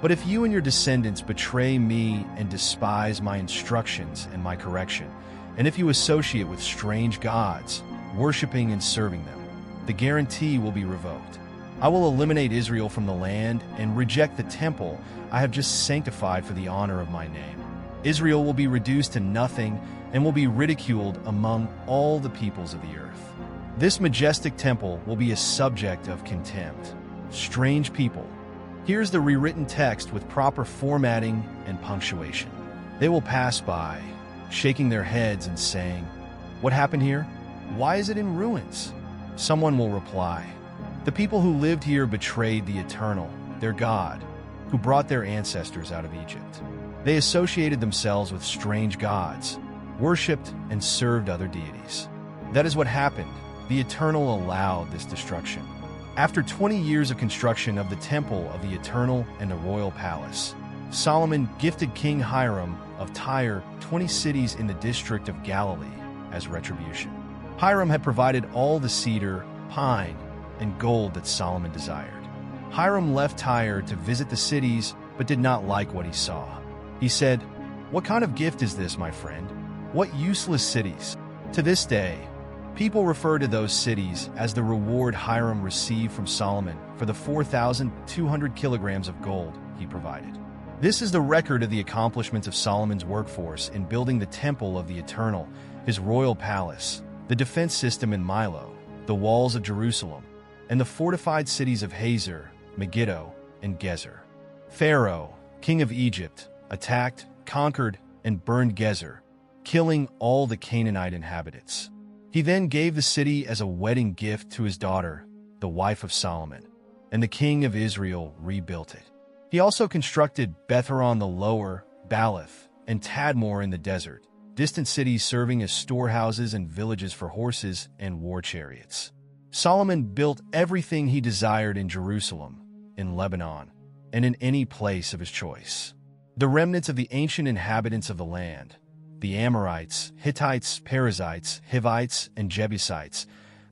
But if you and your descendants betray me and despise my instructions and my correction, and if you associate with strange gods, worshiping and serving them, the guarantee will be revoked. I will eliminate Israel from the land and reject the temple I have just sanctified for the honor of my name. Israel will be reduced to nothing and will be ridiculed among all the peoples of the earth. This majestic temple will be a subject of contempt. Strange people. Here's the rewritten text with proper formatting and punctuation. They will pass by, shaking their heads and saying, "What happened here? Why is it in ruins?" Someone will reply, "The people who lived here betrayed the Eternal, their God, who brought their ancestors out of Egypt. They associated themselves with strange gods, worshipped and served other deities. That is what happened. The Eternal allowed this destruction." After 20 years of construction of the temple of the Eternal and the royal palace, Solomon gifted King Hiram of Tyre 20 cities in the district of Galilee as retribution. Hiram had provided all the cedar, pine, and gold that Solomon desired. Hiram left Tyre to visit the cities, but did not like what he saw. He said, "What kind of gift is this, my friend? What useless cities?" To this day, people refer to those cities as the reward Hiram received from Solomon for the 4,200 kilograms of gold he provided. This is the record of the accomplishments of Solomon's workforce in building the temple of the Eternal, his royal palace, the defense system in Milo, the walls of Jerusalem, and the fortified cities of Hazor, Megiddo, and Gezer. Pharaoh, king of Egypt, attacked, conquered, and burned Gezer, killing all the Canaanite inhabitants. He then gave the city as a wedding gift to his daughter, the wife of Solomon, and the king of Israel rebuilt it. He also constructed Beth-horon the Lower, Baalath, and Tadmor in the desert, distant cities serving as storehouses and villages for horses and war chariots. Solomon built everything he desired in Jerusalem, in Lebanon, and in any place of his choice. The remnants of the ancient inhabitants of the land, the Amorites, Hittites, Perizzites, Hivites, and Jebusites,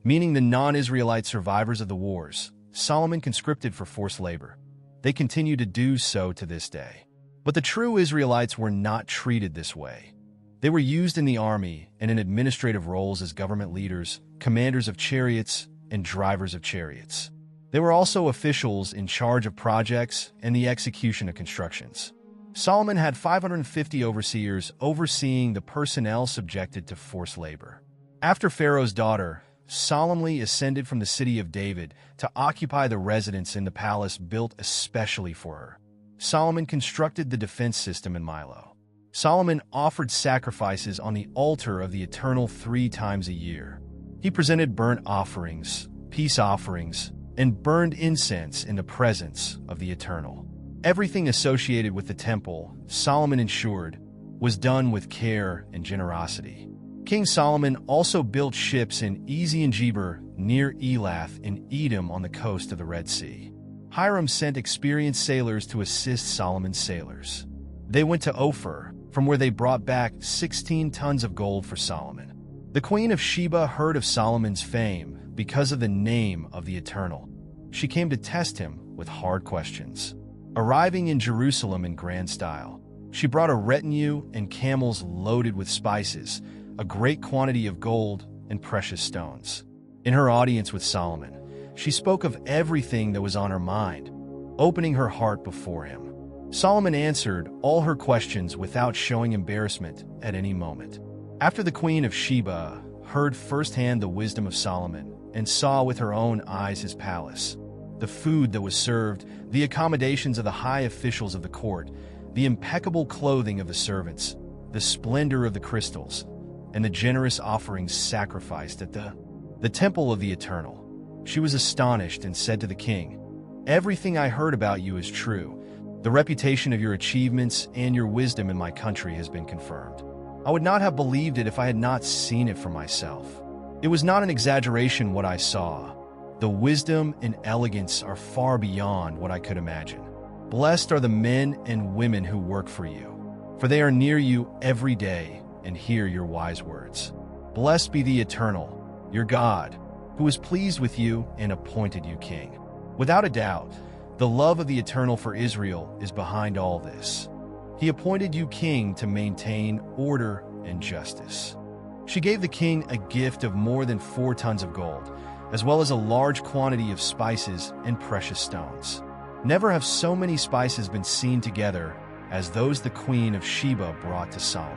meaning the non-Israelite survivors of the wars, Solomon conscripted for forced labor. They continue to do so to this day. But the true Israelites were not treated this way. They were used in the army and in administrative roles as government leaders, commanders of chariots, and drivers of chariots. They were also officials in charge of projects and the execution of constructions. Solomon had 550 overseers overseeing the personnel subjected to forced labor. After Pharaoh's daughter solemnly ascended from the city of David to occupy the residence in the palace built especially for her, Solomon constructed the defense system in Milo. Solomon offered sacrifices on the altar of the Eternal 3 times a year. He presented burnt offerings, peace offerings, and burned incense in the presence of the Eternal. Everything associated with the temple, Solomon ensured, was done with care and generosity. King Solomon also built ships in Ezion-Geber near Elath in Edom on the coast of the Red Sea. Hiram sent experienced sailors to assist Solomon's sailors. They went to Ophir, from where they brought back 16 tons of gold for Solomon. The Queen of Sheba heard of Solomon's fame because of the name of the Eternal. She came to test him with hard questions. Arriving in Jerusalem in grand style, she brought a retinue and camels loaded with spices, a great quantity of gold and precious stones. In her audience with Solomon, she spoke of everything that was on her mind, opening her heart before him. Solomon answered all her questions without showing embarrassment at any moment. After the Queen of Sheba heard firsthand the wisdom of Solomon and saw with her own eyes his palace, the food that was served, the accommodations of the high officials of the court, the impeccable clothing of the servants, the splendor of the crystals, and the generous offerings sacrificed at the temple of the Eternal, she was astonished and said to the king, "Everything I heard about you is true. The reputation of your achievements and your wisdom in my country has been confirmed. I would not have believed it if I had not seen it for myself. It was not an exaggeration what I saw. The wisdom and elegance are far beyond what I could imagine. Blessed are the men and women who work for you, for they are near you every day and hear your wise words. Blessed be the Eternal, your God, who is pleased with you and appointed you king." Without a doubt, the love of the Eternal for Israel is behind all this. He appointed you king to maintain order and justice. She gave the king a gift of more than 4 tons of gold, as well as a large quantity of spices and precious stones. Never have so many spices been seen together as those the Queen of Sheba brought to Solomon.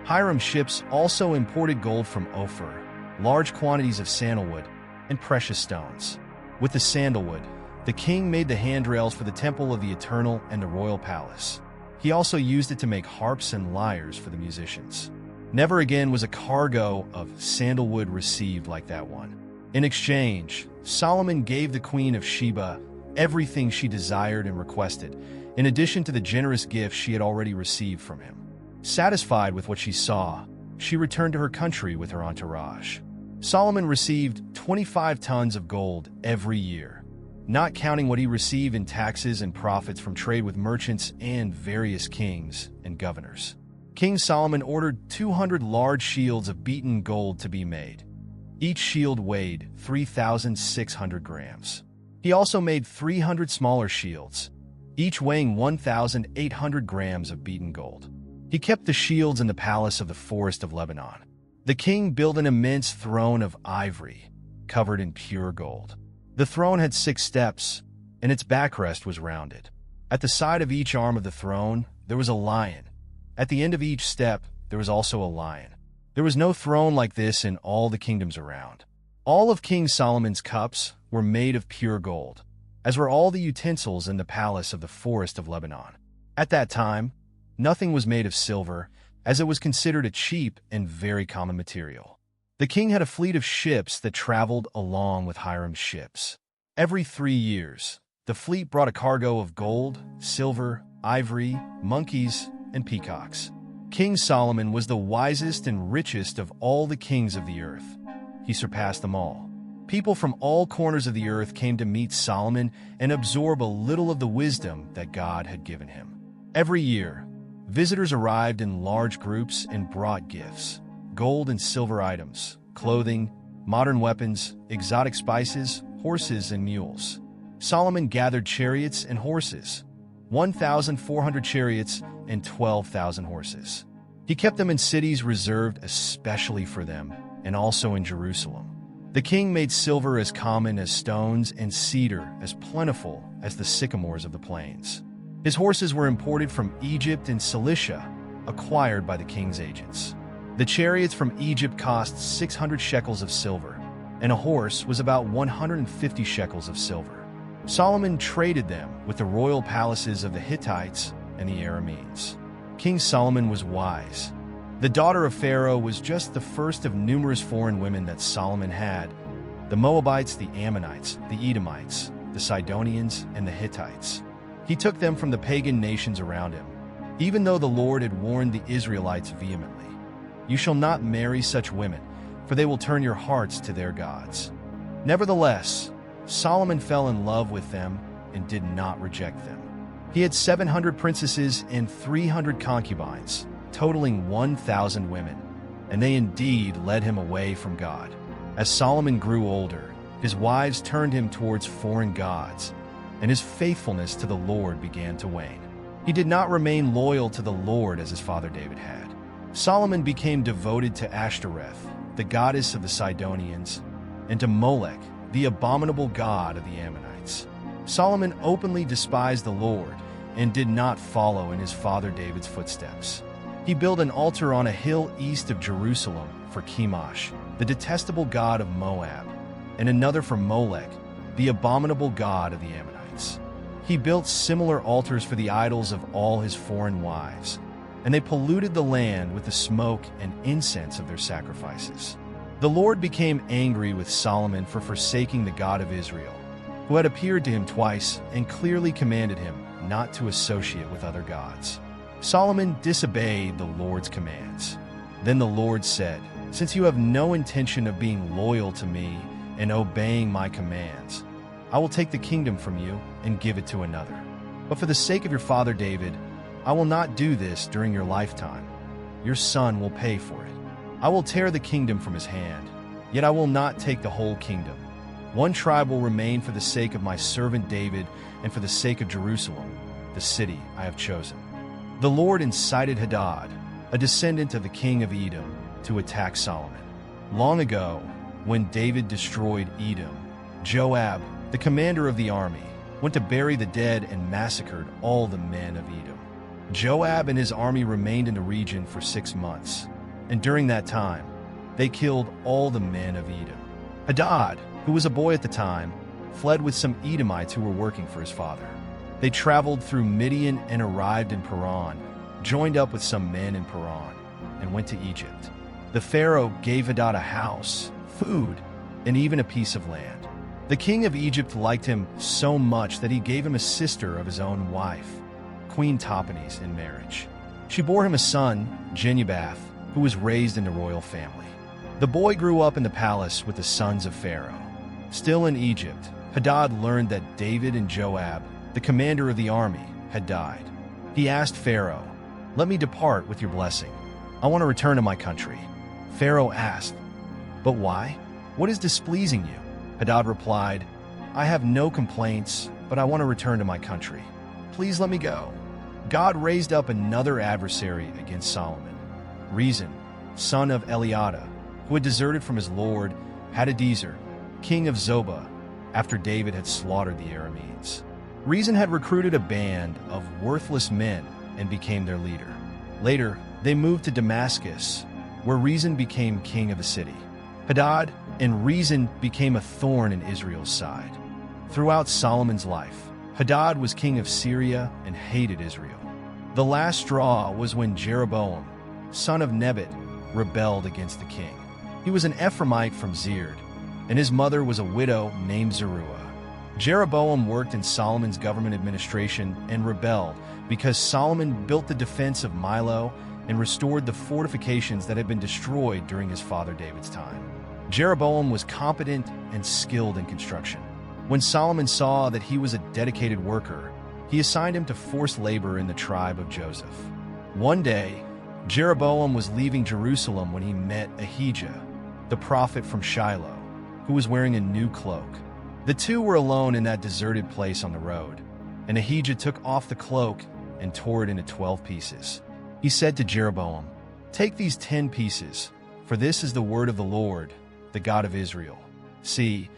Hiram's ships also imported gold from Ophir, large quantities of sandalwood, and precious stones. With the sandalwood, the king made the handrails for the temple of the Eternal and the royal palace. He also used it to make harps and lyres for the musicians. Never again was a cargo of sandalwood received like that one. In exchange, Solomon gave the Queen of Sheba everything she desired and requested, in addition to the generous gifts she had already received from him. Satisfied with what she saw, she returned to her country with her entourage. Solomon received 25 tons of gold every year, not counting what he received in taxes and profits from trade with merchants and various kings and governors. King Solomon ordered 200 large shields of beaten gold to be made. Each shield weighed 3,600 grams. He also made 300 smaller shields, each weighing 1,800 grams of beaten gold. He kept the shields in the palace of the forest of Lebanon. The king built an immense throne of ivory, covered in pure gold. The throne had 6 steps, and its backrest was rounded. At the side of each arm of the throne, there was a lion. At the end of each step, there was also a lion. There was no throne like this in all the kingdoms around. All of King Solomon's cups were made of pure gold, as were all the utensils in the palace of the forest of Lebanon. At that time, nothing was made of silver, as it was considered a cheap and very common material. The king had a fleet of ships that traveled along with Hiram's ships. Every 3 years, the fleet brought a cargo of gold, silver, ivory, monkeys, and peacocks. King Solomon was the wisest and richest of all the kings of the earth. He surpassed them all. People from all corners of the earth came to meet Solomon and absorb a little of the wisdom that God had given him. Every year, visitors arrived in large groups and brought gifts: gold and silver items, clothing, modern weapons, exotic spices, horses, and mules. Solomon gathered chariots and horses, 1,400 chariots and 12,000 horses. He kept them in cities reserved especially for them, and also in Jerusalem. The king made silver as common as stones and cedar as plentiful as the sycamores of the plains. His horses were imported from Egypt and Cilicia, acquired by the king's agents. The chariots from Egypt cost 600 shekels of silver, and a horse was about 150 shekels of silver. Solomon traded them with the royal palaces of the Hittites and the Arameans. King Solomon was wise. The daughter of Pharaoh was just the first of numerous foreign women that Solomon had: the Moabites, the Ammonites, the Edomites, the Sidonians, and the Hittites. He took them from the pagan nations around him, even though the Lord had warned the Israelites vehemently. You shall not marry such women, for they will turn your hearts to their gods. Nevertheless, Solomon fell in love with them and did not reject them. He had 700 princesses and 300 concubines, totaling 1,000 women, and they indeed led him away from God. As Solomon grew older, his wives turned him towards foreign gods, and his faithfulness to the Lord began to wane. He did not remain loyal to the Lord as his father David had. Solomon became devoted to Ashtoreth, the goddess of the Sidonians, and to Molech, the abominable god of the Ammonites. Solomon openly despised the Lord and did not follow in his father David's footsteps. He built an altar on a hill east of Jerusalem for Chemosh, the detestable god of Moab, and another for Molech, the abominable god of the Ammonites. He built similar altars for the idols of all his foreign wives, and they polluted the land with the smoke and incense of their sacrifices. The Lord became angry with Solomon for forsaking the God of Israel, who had appeared to him twice and clearly commanded him not to associate with other gods. Solomon disobeyed the Lord's commands. Then the Lord said, "Since you have no intention of being loyal to me and obeying my commands, I will take the kingdom from you and give it to another. But for the sake of your father David, I will not do this during your lifetime. Your son will pay for it. I will tear the kingdom from his hand, yet I will not take the whole kingdom. One tribe will remain for the sake of my servant David and for the sake of Jerusalem, the city I have chosen." The Lord incited Hadad, a descendant of the king of Edom, to attack Solomon. Long ago, when David destroyed Edom, Joab, the commander of the army, went to bury the dead and massacred all the men of Edom. Joab and his army remained in the region for 6 months, and during that time, they killed all the men of Edom. Hadad, who was a boy at the time, fled with some Edomites who were working for his father. They traveled through Midian and arrived in Paran, joined up with some men in Paran, and went to Egypt. The Pharaoh gave Hadad a house, food, and even a piece of land. The king of Egypt liked him so much that he gave him a sister of his own wife, Queen Tahpenes, in marriage. She bore him a son, Genubath, who was raised in the royal family. The boy grew up in the palace with the sons of Pharaoh. Still in Egypt, Hadad learned that David and Joab, the commander of the army, had died. He asked Pharaoh, "Let me depart with your blessing. I want to return to my country." Pharaoh asked, "But why? What is displeasing you?" Hadad replied, "I have no complaints, but I want to return to my country. Please let me go." God raised up another adversary against Solomon, Rezin, son of Eliada, who had deserted from his lord, Hadadezer, king of Zobah, after David had slaughtered the Arameans. Rezin had recruited a band of worthless men and became their leader. Later, they moved to Damascus, where Rezin became king of the city. Hadad and Rezin became a thorn in Israel's side. Throughout Solomon's life, Hadad was king of Syria and hated Israel. The last straw was when Jeroboam, son of Nebat, rebelled against the king. He was an Ephraimite from Zered, and his mother was a widow named Zeruiah. Jeroboam worked in Solomon's government administration and rebelled because Solomon built the defense of Milo and restored the fortifications that had been destroyed during his father David's time. Jeroboam was competent and skilled in construction. When Solomon saw that he was a dedicated worker, he assigned him to forced labor in the tribe of Joseph. One day, Jeroboam was leaving Jerusalem when he met Ahijah, the prophet from Shiloh, who was wearing a new cloak. The two were alone in that deserted place on the road, and Ahijah took off the cloak and tore it into 12 pieces. He said to Jeroboam, "Take these 10 pieces, for this is the word of the Lord, the God of Israel. See,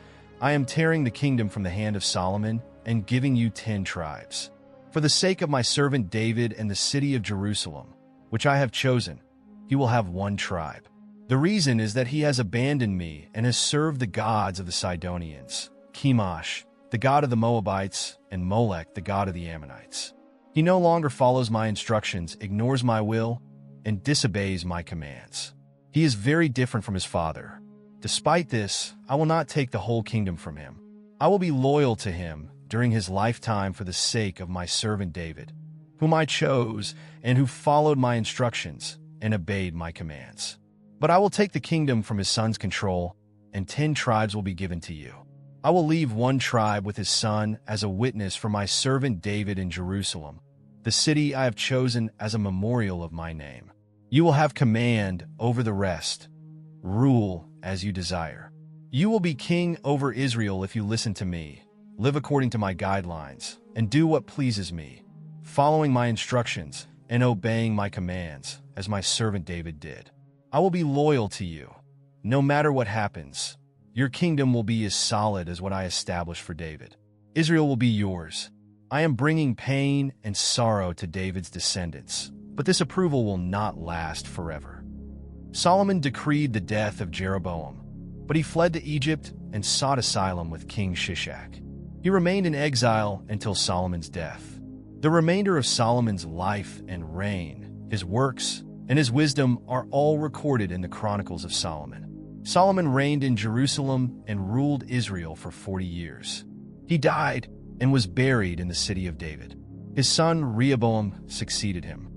I am tearing the kingdom from the hand of Solomon and giving you 10 tribes. For the sake of my servant David and the city of Jerusalem, which I have chosen, he will have 1 tribe. The reason is that he has abandoned me and has served the gods of the Sidonians, Chemosh, the god of the Moabites, and Molech, the god of the Ammonites. He no longer follows my instructions, ignores my will, and disobeys my commands. He is very different from his father. Despite this, I will not take the whole kingdom from him. I will be loyal to him during his lifetime for the sake of my servant David, whom I chose and who followed my instructions and obeyed my commands. But I will take the kingdom from his son's control, and 10 tribes will be given to you. I will leave 1 tribe with his son as a witness for my servant David in Jerusalem, the city I have chosen as a memorial of my name. You will have command over the rest. Rule as you desire. You will be king over Israel if you listen to me, live according to my guidelines, and do what pleases me, following my instructions and obeying my commands, as my servant David did. I will be loyal to you, no matter what happens. Your kingdom will be as solid as what I established for David. Israel will be yours. I am bringing pain and sorrow to David's descendants, but this approval will not last forever." Solomon decreed the death of Jeroboam, but he fled to Egypt and sought asylum with King Shishak. He remained in exile until Solomon's death. The remainder of Solomon's life and reign, his works, and his wisdom are all recorded in the Chronicles of Solomon. Solomon reigned in Jerusalem and ruled Israel for 40 years. He died and was buried in the city of David. His son Rehoboam succeeded him.